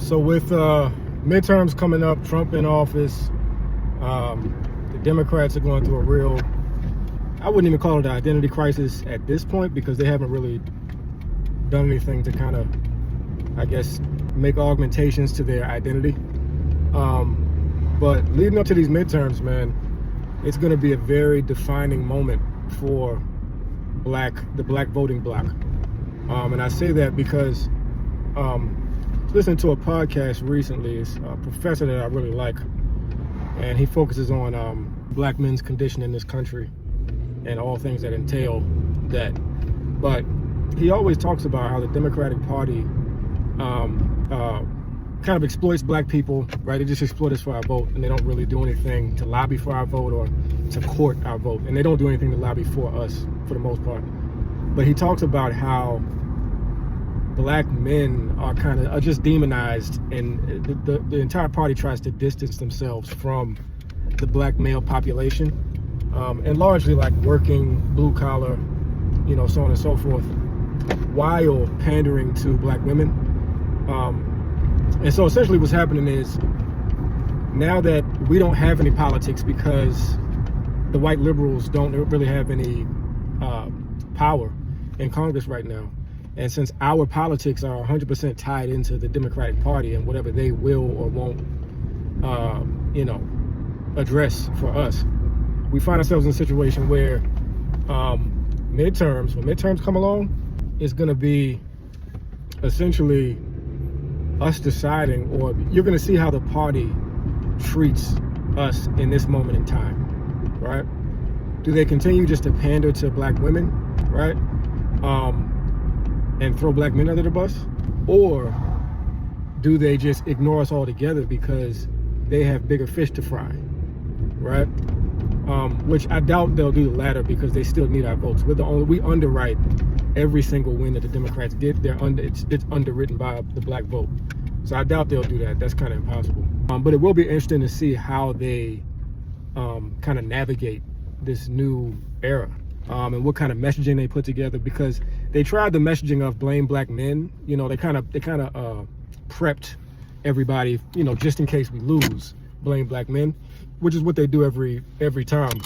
So with midterms coming up, Trump in office, the Democrats are going through a real, I wouldn't even call it an identity crisis at this point, because they haven't really done anything to kind of, I guess, make augmentations to their identity. But leading up to these midterms, man, it's going to be a very defining moment for the black voting bloc. And I say that because listening to a podcast recently, is a professor that I really like, and he focuses on black men's condition in this country and all things that entail that. But he always talks about how the Democratic Party kind of exploits black people, right? They just exploit us for our vote, and they don't really do anything to lobby for our vote or to court our vote, and they don't do anything to lobby for us for the most part. But he talks about how black men are just demonized, and the entire party tries to distance themselves from the black male population, and largely like working, blue collar, so on and so forth, while pandering to black women. And so essentially what's happening is, now that we don't have any politics because the white liberals don't really have any power in Congress right now, and since our politics are 100% tied into the Democratic Party and whatever they will or won't, address for us, we find ourselves in a situation where when midterms come along, it's going to be essentially us deciding, or you're going to see how the party treats us in this moment in time, right? Do they continue just to pander to black women, right? And throw black men under the bus? Or do they just ignore us altogether because they have bigger fish to fry, right? Which I doubt they'll do the latter, because they still need our votes. We underwrite every single win that the Democrats get. It's underwritten by the black vote. So I doubt they'll do that. That's kind of impossible. But it will be interesting to see how they kind of navigate this new era, and what kind of messaging they put together, because they tried the messaging of blame black men. They kind of prepped everybody, just in case we lose, blame black men, which is what they do every time.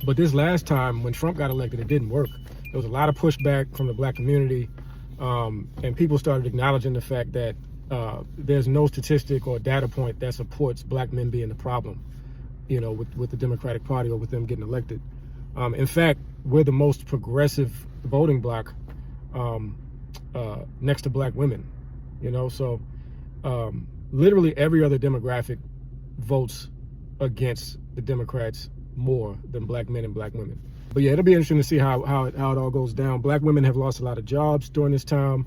But this last time when Trump got elected, it didn't work. There was a lot of pushback from the black community, and people started acknowledging the fact that there's no statistic or data point that supports black men being the problem, with the Democratic Party or with them getting elected. In fact, we're the most progressive voting bloc next to black women, so literally every other demographic votes against the Democrats more than black men and black women. But yeah, it'll be interesting to see how it all goes down. Black women have lost a lot of jobs during this time.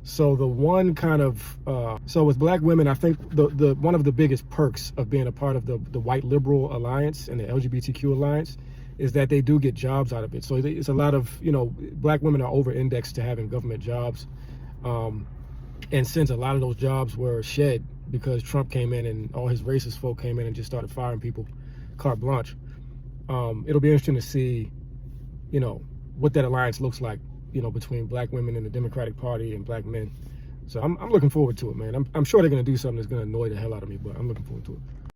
So the one kind of, so with black women, I think the one of the biggest perks of being a part of the white liberal alliance and the LGBTQ alliance is that they do get jobs out of it. So it's a lot of, black women are over-indexed to having government jobs. And since a lot of those jobs were shed because Trump came in and all his racist folk came in and just started firing people carte blanche, it'll be interesting to see, what that alliance looks like, between black women in the Democratic Party and black men. So I'm looking forward to it, man. I'm sure they're going to do something that's going to annoy the hell out of me, but I'm looking forward to it.